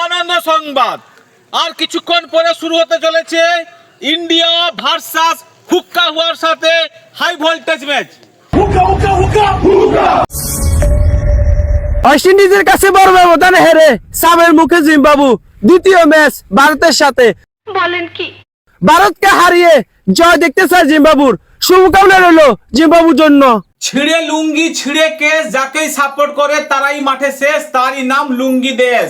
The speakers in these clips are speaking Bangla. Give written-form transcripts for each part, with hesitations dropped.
আনন্দ সংবাদ আর কিছুক্ষণ পরে শুরু হতে চলেছে ইন্ডিয়া ভার্সাস হুক্কা হুয়ার সাথে হাই ভোল্টেজ ম্যাচ। ওয়েস্ট ইন্ডিজের কাছে বড় ব্যবধানে হেরে সাবের মুখে জিম্বাবু দ্বিতীয় ম্যাচ ভারতের সাথে। বলেন কি? ভারতকে হারিয়ে জয় দেখতে চায় জিম্বাবুর, শুভকামনা রইল জিম্বাবুর জন্য। ছিঁড়ে লুঙ্গি ছিঁড়ে কেস, যাকেই সাপোর্ট করে তারাই মাঠে শেষ, তারই নাম লুঙ্গি দেশ।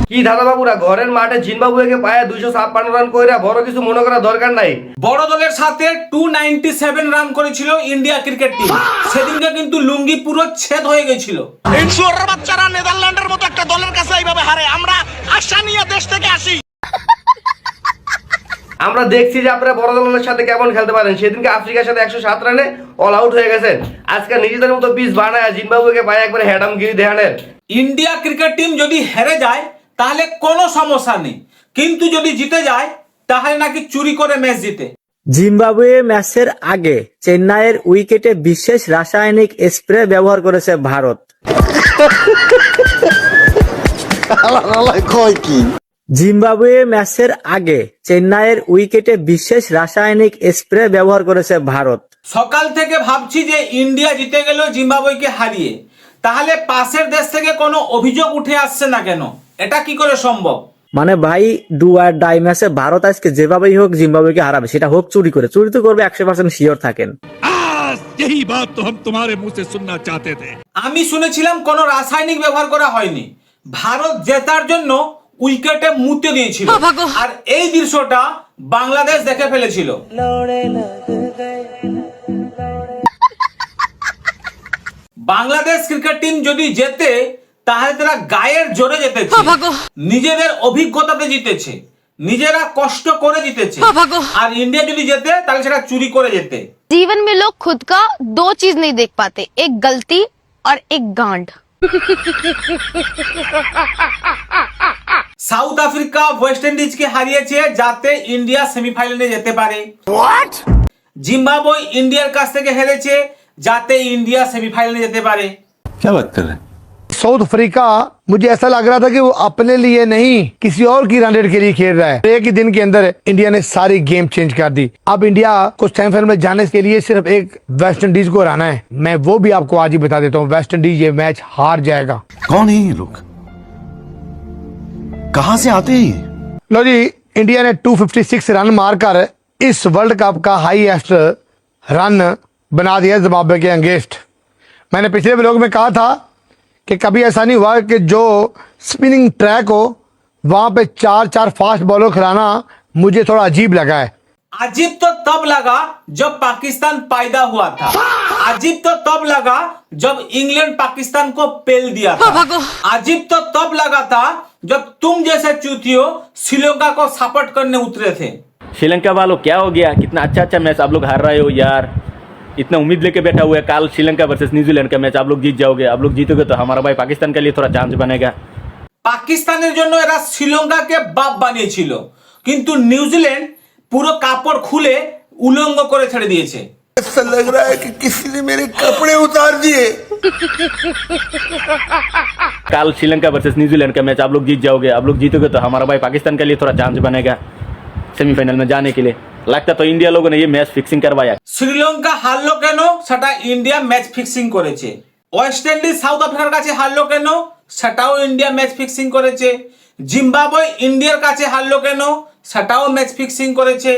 কি দাদা বাবুরা ঘরের মাঠে জিম্বাবুয়েকে পায়ে 256 রান কইরা বড় কিছু মনে করা দরকার নাই। বড় দলের সাথে 297 রান করেছিল ইন্ডিয়া ক্রিকেট টিম। সেদিনকে কিন্তু লুঙ্গি পুরো ছেদ হয়ে গেছিল। ইনসুরের বাচ্চারা নেদারল্যান্ডের মতো একটা দলের কাছে এইভাবে হারে, আমরা আশা নিয়ে দেশ থেকে আসি। আমরা দেখছি যে আপনারা বড় দলের সাথে কেমন খেলতে পারেন। সেদিনকে আফ্রিকার সাথে 107 রানে অল আউট হয়ে গেছেন। আজকে নিজেদের মতো পিচ বানায় জিম্বাবুয়েকে পায়ে একবারে হেডামগিরি দেখানের। ইন্ডিয়া ক্রিকেট টিম যদি হেরে যায় তাহলে কোনো সমস্যা নেই, কিন্তু যদি জিতে যায় তাহলে নাকি চুরি করে ম্যাচ জিতে। জিম্বাবুয়ে ম্যাচের আগে চেন্নাইয়ের উইকেটে বিশেষ রাসায়নিক স্প্রে ব্যবহার করেছে ভারত। জিম্বাবুয়ে ম্যাচের আগে চেন্নাইয়ের উইকেটে বিশেষ রাসায়নিক স্প্রে ব্যবহার করেছে ভারত। সকাল থেকে ভাবছি যে ইন্ডিয়া জিতে গেল জিম্বাবুয়েকে হারিয়ে, তাহলে পাশের দেশ থেকে কোনো অভিযোগ উঠে আসছে না কেন? এটা কি করে সম্ভব? মানে ভাই ডু আর ডাই ম্যাচে ভারত আজকে যেভাবেই হোক জিম্বাবুয়েকে হারাবে, সেটা হোক চুরি করে। চুরি তো করবে 100% শিওর থাকেন। यही बात तो हम तुम्हारे मुंह से सुनना चाहते थे। আমি শুনেছিলাম কোনো রাসায়নিক ব্যবহার করা হয়নি, ভারত জেতার জন্য উইকেটে মুতে দিয়েছিল, আর এই দৃশ্যটা বাংলাদেশ দেখে ফেলেছিল। বাংলাদেশ ক্রিকেট টিম যদি জেতে তাহলে তারা গায়ের জোরে জিতেছে, নিজেদের অভিজ্ঞতাতে জিতেছে, নিজেরা কষ্ট করে জিতেছে। আর ইন্ডিয়া যদি জেতে তাহলে সেটা চুরি করে যেতে। जीवन में लोग खुद का दो चीज नहीं देख पाते, एक गलती और एक गांड। সাউথ আফ্রিকা ওয়েস্ট ইন্ডিজকে হারিয়েছে যাতে ইন্ডিয়া সেমিফাইনালে যেতে পারে। জিম্বাবুয়ে ইন্ডিয়ার কাছ থেকে হেরেছে যাতে ইন্ডিয়া সেমিফাইনালে যেতে পারে। क्या बात कर रहे हैं? साउथ अफ्रीका मुझे ऐसा लग रहा था कि वो अपने लिए नहीं किसी और की रन रेट के लिए खेल रहा है। एक ही दिन के अंदर इंडिया ने सारी गेम चेंज कर दी। अब इंडिया को सेमीफाइनल में जाने के लिए सिर्फ एक वेस्ट इंडीज को हराना है। मैं वो भी आपको आज ही बता देता हूँ, वेस्ट इंडीज ये मैच हार जाएगा। कौन है ये लोग? कहां से आते हैं ये? लो जी, इंडिया ने 256 रन मारकर इस वर्ल्ड कप का हाईएस्ट रन बना दिया जिम्बाब्वे के अगेंस्ट। मैंने पिछले व्लॉग में कहा था कि कभी ऐसा नहीं हुआ कि जो स्पिनिंग ट्रैक हो वहां पे 4 फास्ट बॉलर खिलाना मुझे थोड़ा अजीब लगा है। अजीब तो तब लगा जब पाकिस्तान पैदा हुआ था, अजीब तो तब लगा जब इंग्लैंड पाकिस्तान को पेल दिया था, अजीब तो तब लगा था जब तुम जैसे चूतियों श्रीलंका को सपोर्ट करने उतरे थे। श्रीलंका वालों क्या हो गया? कितना अच्छा मैच आप लोग हार रहे हो यार। इतना उम्मीद लेके बैठा हुआ है, कल श्रीलंका वर्सेस न्यूजीलैंड का मैच आप लोग जीत जाओगे। आप लोग जीतोगे तो हमारा भाई पाकिस्तान के लिए थोड़ा चांस बनेगा। পাকিস্তানের জন্য এরা শ্রীলঙ্কাকে বাপ বানিয়েছিল, কিন্তু নিউজিল্যান্ড পুরো কাপড় খুলে উলঙ্গ করে ছেড়ে দিয়েছে। ऐसा लग रहा है कि किसी ने मेरे कपड़े उतार दिए। कल श्रीलंका वर्सेस न्यूजीलैंड का मैच आप लोग जीत जाओगे। आप लोग जीतोगे तो हमारा भाई पाकिस्तान के लिए थोड़ा चांस बनेगा सेमीफाइनल में जाने के लिए। लगता तो इंडिया लोगों ने ये मैच फिक्सिंग करवाया। শ্রীলঙ্কা হারলো কেন সেটা ইন্ডিয়া ম্যাচ ফিক্সিং করেছে। ওয়েস্ট ইন্ডিজ সাউথ আফ্রিকার কাছে হারলো কেন সেটাও ইন্ডিয়া ম্যাচ ফিক্সিং করেছে। জিম্বাবুয়ে ইন্ডিয়ার কাছে হারলো কেন সেটাও ম্যাচ ফিক্সিং করেছে।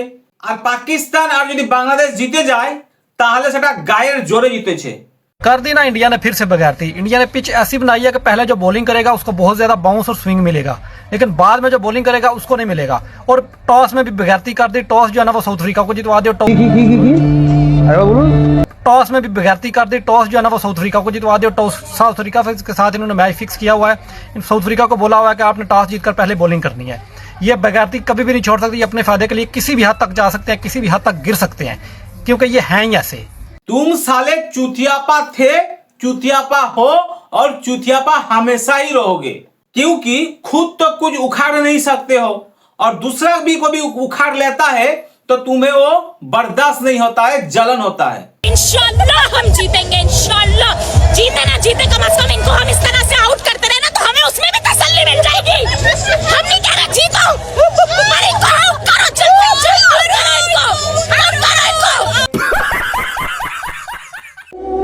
আর পাকিস্তান আর যদি বাংলাদেশ জিতে যায় তাহলে সেটা গায়ের জোরে জিতেছে। कर दी ना इंडिया ने फिर से बगैरती। इंडिया ने पिच ऐसी बनाई है कि पहले जो बॉलिंग करेगा उसको बहुत ज्यादा बाउंस और स्विंग मिलेगा, लेकिन बाद में जो बॉलिंग करेगा उसको नहीं मिलेगा। और टॉस में भी बगैरती कर दी। टॉस जो है ना वो साउथ अफ्रीका को जितवा दिया। टॉस में भी बगैरती कर दी। टॉस जो है ना वो साउथ अफ्रीका को जितवा दिया। टॉस साउथ अफ्रीका के साथ इन्होंने मैच फिक्स किया हुआ है। साउथ अफ्रीका को बोला हुआ है कि आपने टॉस जीतकर पहले बॉलिंग करनी है। ये बगैरती कभी भी नहीं छोड़ सकती। अपने फायदे के लिए किसी भी हद तक जा सकते हैं, किसी भी हद तक गिर सकते हैं, क्योंकि ये हैं ही ऐसे। तुम साले चूतियापा थे, चूतियापा हो और चूतियापा हमेशा ही रहोगे, क्योंकि खुद तो कुछ उखाड़ नहीं सकते हो और दूसरा भी को भी उखाड़ लेता है तो तुम्हें वो बर्दाश्त नहीं होता है, जलन होता है। इंशाल्लाह हम जीतेंगे, इंशाल्लाह। जीते ना जीते, कम से कम इनको हम इस तरह से आउट करते रहे ना, तो हमें उसमें भी तसल्ली मिल जाएगी। हम नहीं कह रहे जीतो, पर इनको आउट करो, जल्दी जल्दी करो इनको, आउट करो इनको।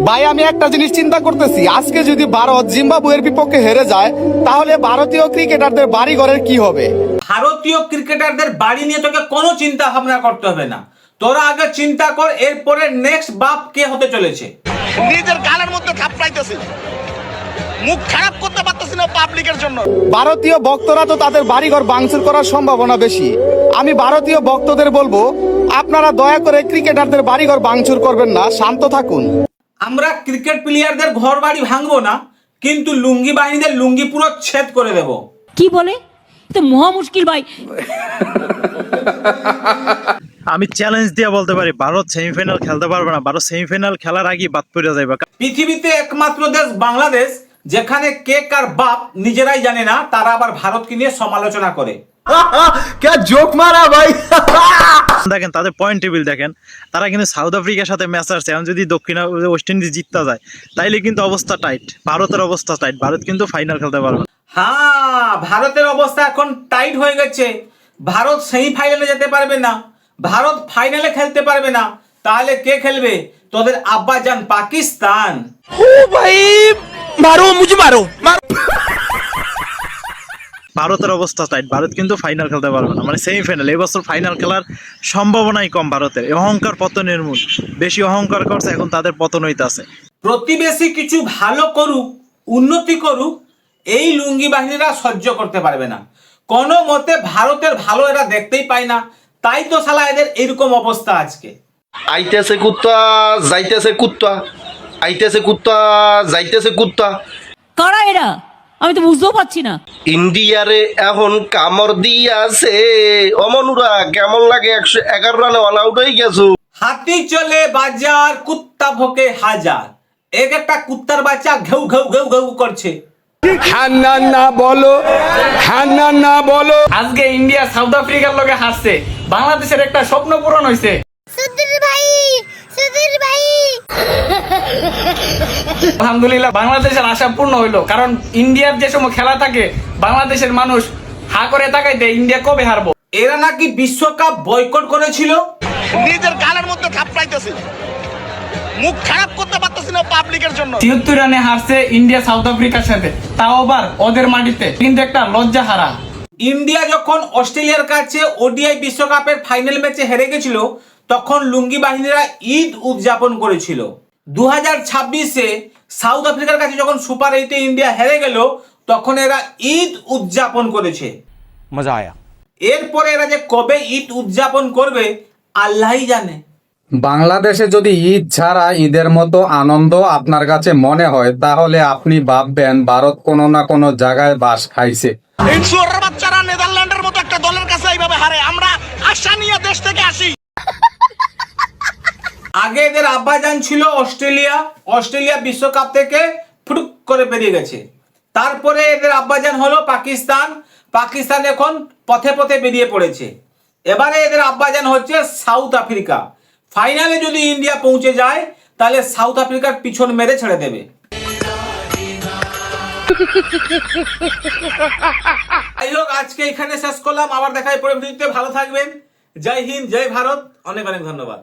ভাই আমি একটা জিনিস চিন্তা করতেছি, আজকে যদি ভারত জিম্বাবুয়ের বিপক্ষে হেরে যায় তাহলে ভারতীয় ক্রিকেটারদের বাড়ি ঘরের কি হবে? ভারতীয় ক্রিকেটারদের বাড়ি নিয়ে তোকে কোনো চিন্তা ভাবনা করতে হবে না। তোরা আগে চিন্তা কর এরপরে নেক্সট বাপ কে হতে চলেছে। নিজের গালের মধ্যে থাপড়াইতেছি, মুখ খারাপ করতে পারতেছি না পাবলিকের জন্য। ভারতীয় ভক্তরা তো তাদের বাড়িঘর ভাঙচুর করার সম্ভাবনা বেশি। আমি ভারতীয় ভক্তদের বলবো, আপনারা দয়া করে ক্রিকেটারদের বাড়িঘর ভাঙচুর করবেন না, শান্ত থাকুন। আমরা ক্রিকেট প্লেয়ারদের ঘর বাড়ি ভাঙবো না, কিন্তু লুঙ্গি বাহিনীদের লুঙ্গি পুরো ছেদ করে দেব। কি বলে? তো মহা মুশকিল ভাই। আমি চ্যালেঞ্জ দিয়ে বলতে পারি ভারত সেমিফাইনাল খেলতে পারবে না। ভারত সেমিফাইনাল খেলার আগেই বাদ পড়ে যাবে। পৃথিবীতে একমাত্র দেশ বাংলাদেশ যেখানে কে কার বাপ নিজেরাই জানে না, তারা আবার ভারতকে নিয়ে সমালোচনা করে। দেখেন তাদের পয়েন্ট টেবিল দেখেন, তারা কিন্তু সাউথ আফ্রিকার সাথে ম্যাচ আসছে। এখন যদি দক্ষিণ ওয়েস্ট ইন্ডিজ জিততে যায় তাইলে কিন্তু অবস্থা টাইট, ভারতের অবস্থা টাইট, ভারত কিন্তু ফাইনাল খেলতে পারবে না। হ্যাঁ, ভারতের অবস্থা এখন টাইট হয়ে গেছে। ভারত সেমিফাইনালে যেতে পারবে না, ভারত ফাইনালে খেলতে পারবে না। তাহলে কে খেলবে? তোদের আব্বাজান পাকিস্তান। ভারতের অবস্থা টাইট, ভারত কিন্তু ফাইনাল খেলতে পারবে না, মানে সেমিফাইনাল। এবছর ফাইনাল খেলার সম্ভাবনাই কম ভারতের। অহংকার পতনের মূল, বেশি অহংকার করছে, এখন তাদের পতন হইতাছে। প্রতিবেশী কিছু ভালো করুক, উন্নতি করুক, এই লুঙ্গি বাহিনীরা সহ্য করতে পারবে না। কোনো মতে ভারতের ভালো এরা দেখতেই পায় না, তাই তো শালা এদের এরকম অবস্থা আজকে। আইতেছে কুত্তা যাইতেছে কুত্তা, আইতেছে কুত্তা যাইতেছে কুত্তা। কারা এরা? আমি তো বুঝতেও পারছি না। ইন্ডিয়ারে এখন কামড় দিয়াছে। অমনুরা কেমন লাগে? 111 রানে অল আউট হয়ে গেছো। হাতি চলে বাজার, কুত্তা ভোকে হাজার। এক একটা কুত্তার বাচ্চা ঘেউ ঘেউ ঘেউ ঘেউ করছে। আজকে ইন্ডিয়া সাউথ আফ্রিকার লগে হারছে, বাংলাদেশের একটা স্বপ্ন পূরণ হয়েছে। আলহামদুলিল্লাহ, বাংলাদেশের আশা পূর্ণ হইলো। কারণ ইন্ডিয়ার যে সময় খেলা থাকে বাংলাদেশের মানুষ হা করে তাকাইতে ইন্ডিয়া কবে হারবো। এরা নাকি বিশ্বকাপ বয়কট করেছিল। নিজের গালের মধ্যে থাপড়াইতেছি, মুখ খারাপ করতে পারতেছি না পাবলিকের জন্য। 73 রানে হারছে ইন্ডিয়া সাউথ আফ্রিকার সাথে, তাও আবার ওদের মাটিতে, কিন্তু একটা লজ্জা হারা। ইন্ডিয়া যখন অস্ট্রেলিয়ার কাছে ওডিআই বিশ্বকাপের ফাইনাল ম্যাচে হেরে গেছিল, তখন লুঙ্গি বাহিনীরা ঈদ উদযাপন করেছিল। 2026-এ সাউথ আফ্রিকার কাছে যখন সুপার 8-এ ইন্ডিয়া হেরে গেল, তখন এরা ঈদ উদযাপন করেছে। मजा आया। এরপরে এরা যে কবে ঈদ উদযাপন করবে আল্লাহই জানে। বাংলাদেশে যদি ঈদ ছাড়া ঈদের মতো আনন্দ আপনার কাছে মনে হয়, তাহলে আপনি ভাববেন ভারত কোনো না কোনো জায়গায় বাস খাইছে। শুয়োরের বাচ্চারা নেদারল্যান্ডের মতো একটা দলের কাছে এইভাবে হারে, আমরা আশা নিয়ে দেশ থেকে আসি। আগে এদের আব্বাজান ছিল অস্ট্রেলিয়া, অস্ট্রেলিয়া বিশ্বকাপ থেকে ফুটুক করে বেরিয়ে গেছে। তারপরে এদের আব্বাজান হলো পাকিস্তান, পাকিস্তান এখন পথে পথে বেরিয়ে পড়েছে। এবারে এদের আব্বাজান হচ্ছে সাউথ আফ্রিকা। ফাইনালে যদি ইন্ডিয়া পৌঁছে যায় তাহলে সাউথ আফ্রিকার পিছন মেরে ছেড়ে দেবে। যাই হোক, আজকে এখানে শেষ করলাম, আবার দেখা হয় পরের ভিডিওতে। ভালো থাকবেন। জয় হিন্দ, জয় ভারত, অনেক অনেক ধন্যবাদ।